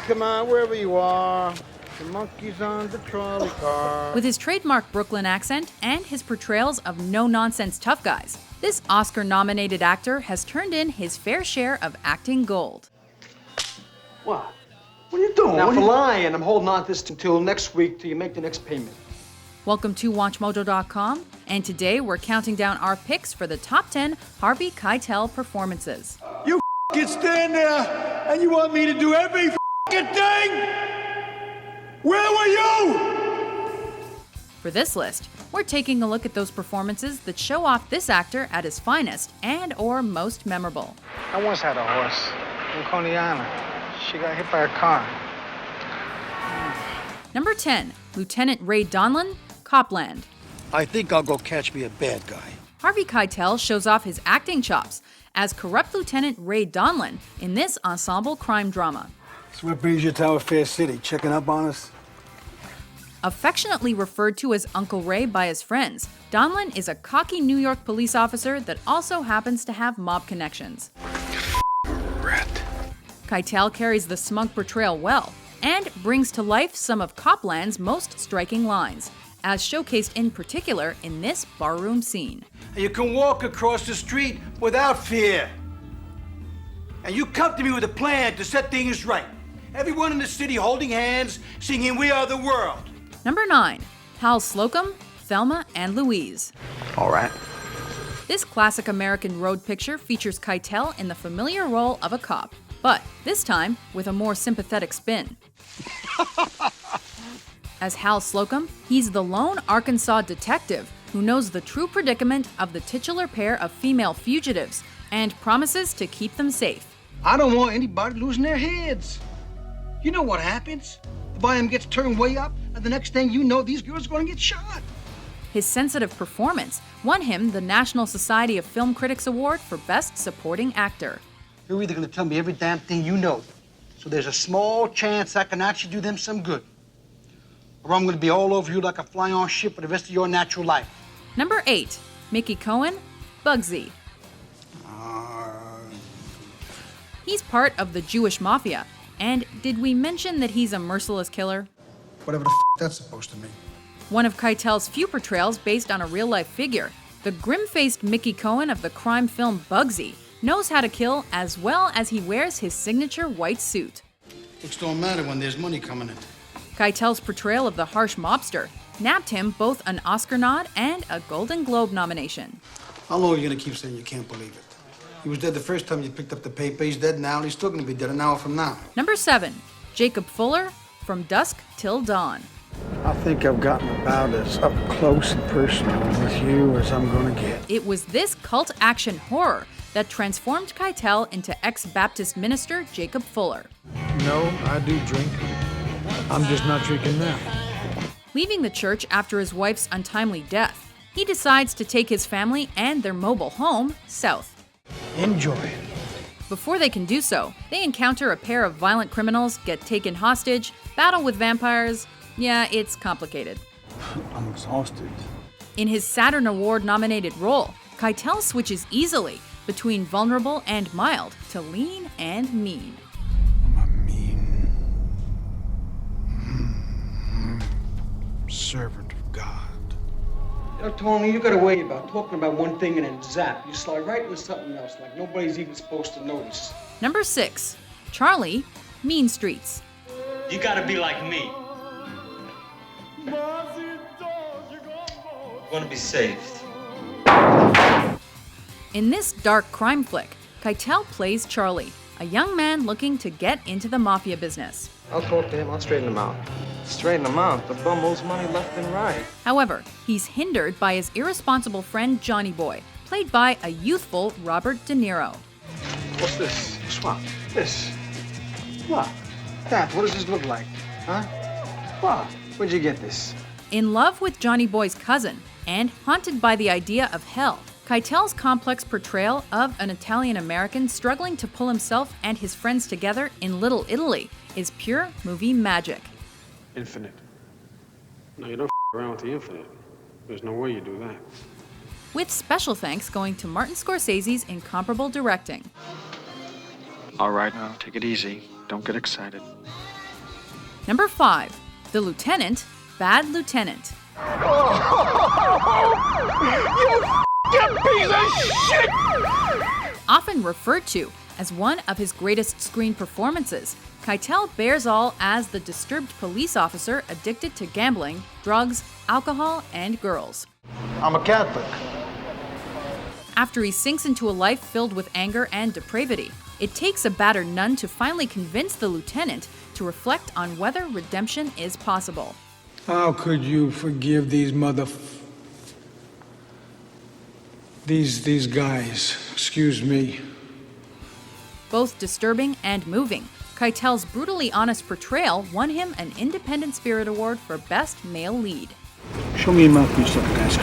come on, wherever you are. The monkey's on the trolley car. With his trademark Brooklyn accent and his portrayals of no-nonsense tough guys, this Oscar-nominated actor has turned in his fair share of acting gold. What? What are you doing? Now, for lying, I'm holding on to this until next week till you make the next payment. Welcome to WatchMojo.com, and today we're counting down our picks for the top 10 Harvey Keitel performances. You can stand there and you want me to do every thing? Where were you? For this list, we're taking a look at those performances that show off this actor at his finest and or most memorable. I once had a horse in Coney Island. She got hit by a car. Number 10, Lieutenant Ray Donlan, Copland. I think I'll go catch me a bad guy. Harvey Keitel shows off his acting chops as corrupt Lieutenant Ray Donlan in this ensemble crime drama. So what brings you to our fair city? Checking up on us? Affectionately referred to as Uncle Ray by his friends, Donlan is a cocky New York police officer that also happens to have mob connections. Rat. Keitel carries the smug portrayal well and brings to life some of Copland's most striking lines, as showcased in particular in this barroom scene. You can walk across the street without fear. And you come to me with a plan to set things right. Everyone in the city holding hands, singing We Are the World. Number 9, Hal Slocumb, Thelma and Louise. All right. This classic American road picture features Keitel in the familiar role of a cop, but this time with a more sympathetic spin. As Hal Slocumb, he's the lone Arkansas detective who knows the true predicament of the titular pair of female fugitives and promises to keep them safe. I don't want anybody losing their heads. You know what happens? The volume gets turned way up, and the next thing you know, these girls are going to get shot. His sensitive performance won him the National Society of Film Critics Award for Best Supporting Actor. You're either going to tell me every damn thing you know, so there's a small chance I can actually do them some good, or I'm going to be all over you like a fly-on ship for the rest of your natural life. Number 8, Mickey Cohen, Bugsy. He's part of the Jewish mafia, and did we mention that he's a merciless killer? Whatever the that's supposed to mean. One of Keitel's few portrayals based on a real-life figure, the grim-faced Mickey Cohen of the crime film Bugsy knows how to kill as well as he wears his signature white suit. Looks don't matter when there's money coming in. Keitel's portrayal of the harsh mobster nabbed him both an Oscar nod and a Golden Globe nomination. How long are you going to keep saying you can't believe it? He was dead the first time you picked up the paper. He's dead now, and he's still going to be dead an hour from now. Number 7, Jacob Fuller, From Dusk Till Dawn. I think I've gotten about as up close and personal with you as I'm going to get. It was this cult action horror that transformed Keitel into ex-Baptist minister Jacob Fuller. No, I do drink. I'm just not drinking now. Leaving the church after his wife's untimely death, he decides to take his family and their mobile home south. Enjoy it. Before they can do so, they encounter a pair of violent criminals, get taken hostage, battle with vampires. Yeah, it's complicated. I'm exhausted. In his Saturn Award-nominated role, Keitel switches easily between vulnerable and mild to lean and mean. I'm a mean servant of God. You know, Tony, you got a way about talking about one thing and then zap. You slide right into something else like nobody's even supposed to notice. Number 6, Charlie, Mean Streets. You gotta be like me. You wanna be saved. In this dark crime flick, Keitel plays Charlie, a young man looking to get into the mafia business. I'll talk to him. I'll straighten him out. Straighten him out? The bum owes money left and right. However, he's hindered by his irresponsible friend Johnny Boy, played by a youthful Robert De Niro. What's this? Swap. This. What? That, what does this look like? Huh? What? Where'd you get this? In love with Johnny Boy's cousin, and haunted by the idea of hell, Keitel's complex portrayal of an Italian-American struggling to pull himself and his friends together in Little Italy is pure movie magic. Infinite. No, you don't around with the infinite. There's no way you do that. With special thanks going to Martin Scorsese's incomparable directing. All right, now, take it easy. Don't get excited. Number 5. The Lieutenant, Bad Lieutenant. Often referred to as one of his greatest screen performances, Keitel bears all as the disturbed police officer addicted to gambling, drugs, alcohol, and girls. I'm a Catholic. After he sinks into a life filled with anger and depravity, it takes a battered nun to finally convince the lieutenant to reflect on whether redemption is possible. How could you forgive these these guys? Excuse me. Both disturbing and moving, Keitel's brutally honest portrayal won him an Independent Spirit Award for Best Male Lead. Show me your mouth, you sucker guys.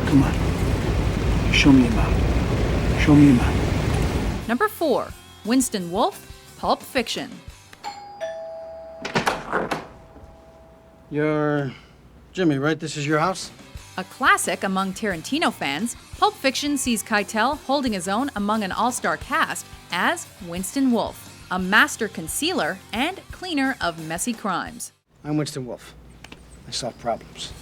Come on. Show me your mouth. Show me your mouth. Number 4. Winston Wolfe, Pulp Fiction. You're Jimmy, right? This is your house? A classic among Tarantino fans, Pulp Fiction sees Keitel holding his own among an all-star cast as Winston Wolfe, a master concealer and cleaner of messy crimes. I'm Winston Wolfe. I solve problems.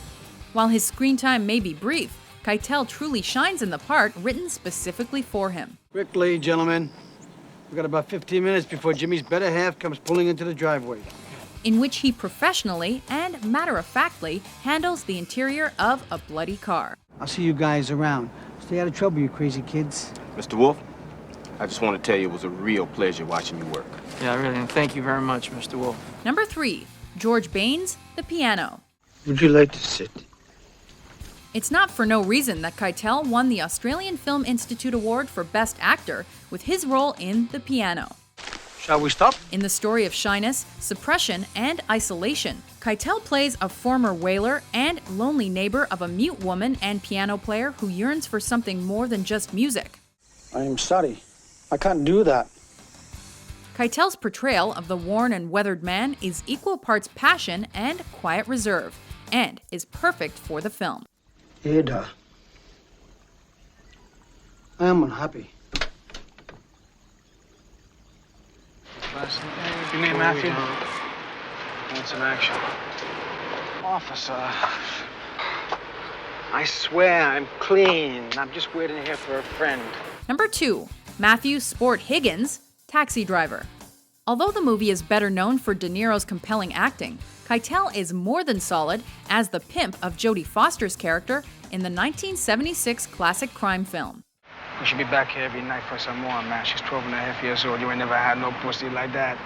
While his screen time may be brief, Keitel truly shines in the part written specifically for him. Quickly, gentlemen. We've got about 15 minutes before Jimmy's better half comes pulling into the driveway. In which he professionally and matter-of-factly handles the interior of a bloody car. I'll see you guys around. Stay out of trouble, you crazy kids. Mr. Wolfe, I just want to tell you it was a real pleasure watching you work. Yeah, really, and thank you very much, Mr. Wolfe. Number 3. George Baines, The Piano. Would you like to sit? It's not for no reason that Keitel won the Australian Film Institute Award for Best Actor with his role in The Piano. Shall we stop? In the story of shyness, suppression, and isolation, Keitel plays a former whaler and lonely neighbor of a mute woman and piano player who yearns for something more than just music. I am sorry. I can't do that. Keitel's portrayal of the worn and weathered man is equal parts passion and quiet reserve, and is perfect for the film. Ada. I am unhappy. Your name, Matthew? Want some action? Officer, I swear I'm clean. I'm just waiting here for a friend. Number 2. Matthew Sport Higgins, Taxi Driver. Although the movie is better known for De Niro's compelling acting, Keitel is more than solid as the pimp of Jodie Foster's character in the 1976 classic crime film. We should be back here every night for some more, man. She's 12 and a half years old. You ain't never had no pussy like that.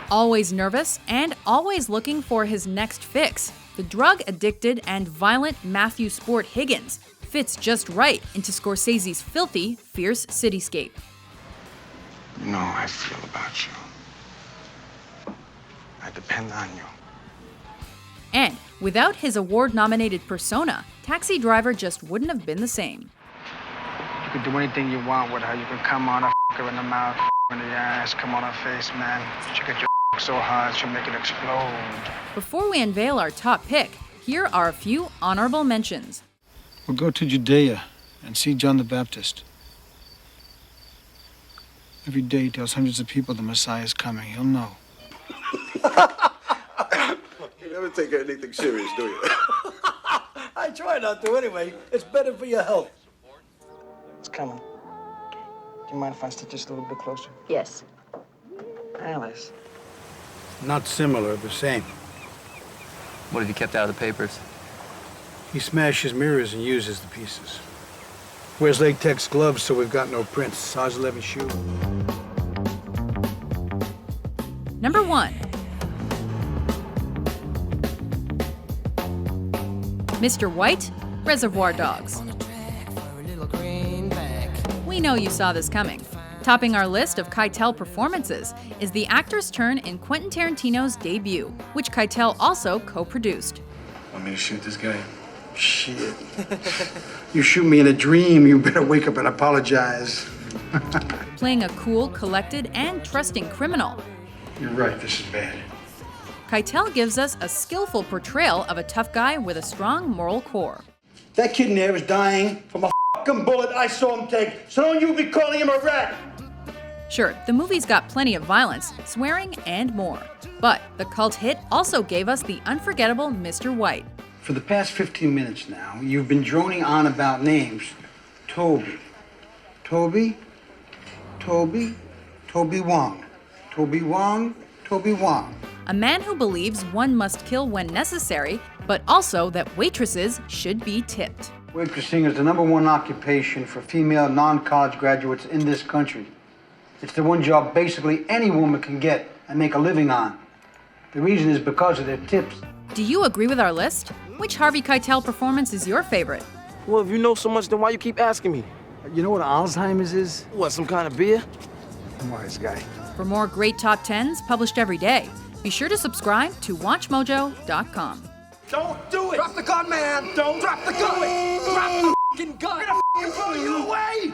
Always nervous and always looking for his next fix, the drug-addicted and violent Matthew Sport Higgins fits just right into Scorsese's filthy, fierce cityscape. You know how I feel about you. I depend on you. And without his award-nominated persona, Taxi Driver just wouldn't have been the same. You can do anything you want with her. You can come on her, f*** her in the mouth, f*** her in the ass, come on her face, man. She get your f*** so hard, she'll make it explode. Before we unveil our top pick, here are a few honorable mentions. We'll go to Judea and see John the Baptist. Every day he tells hundreds of people the Messiah is coming. He'll know. You never take anything serious, do you? I try not to anyway. It's better for your health. It's coming. Do you mind if I sit just a little bit closer? Yes. Alice. Not similar, the same. What have you kept out of the papers? He smashes mirrors and uses the pieces. Wears latex gloves, so we've got no prints. Size 11 shoe. Number 1. Mr. White, Reservoir Dogs. We know you saw this coming. Topping our list of Keitel performances is the actor's turn in Quentin Tarantino's debut, which Keitel also co-produced. Want me to shoot this guy? Shit. You shoot me in a dream, you better wake up and apologize. Playing a cool, collected, and trusting criminal, You're right, this is bad. Keitel gives us a skillful portrayal of a tough guy with a strong moral core. That kid in there is dying from a fucking bullet I saw him take, so don't you be calling him a rat. Sure, the movie's got plenty of violence, swearing, and more. But the cult hit also gave us the unforgettable Mr. White. For the past 15 minutes now, you've been droning on about names. Toby Wong. Toby Wong. A man who believes one must kill when necessary, but also that waitresses should be tipped. Waitressing is the #1 occupation for female non-college graduates in this country. It's the one job basically any woman can get and make a living on. The reason is because of their tips. Do you agree with our list? Which Harvey Keitel performance is your favorite? Well, if you know so much, then why you keep asking me? You know what Alzheimer's is? What, some kind of beer? Wise guy. For more great top 10s published every day, be sure to subscribe to WatchMojo.com. Don't do it! Drop the gun, man! Don't drop the gun! Drop the f***ing gun! I'm gonna f***ing blow you away!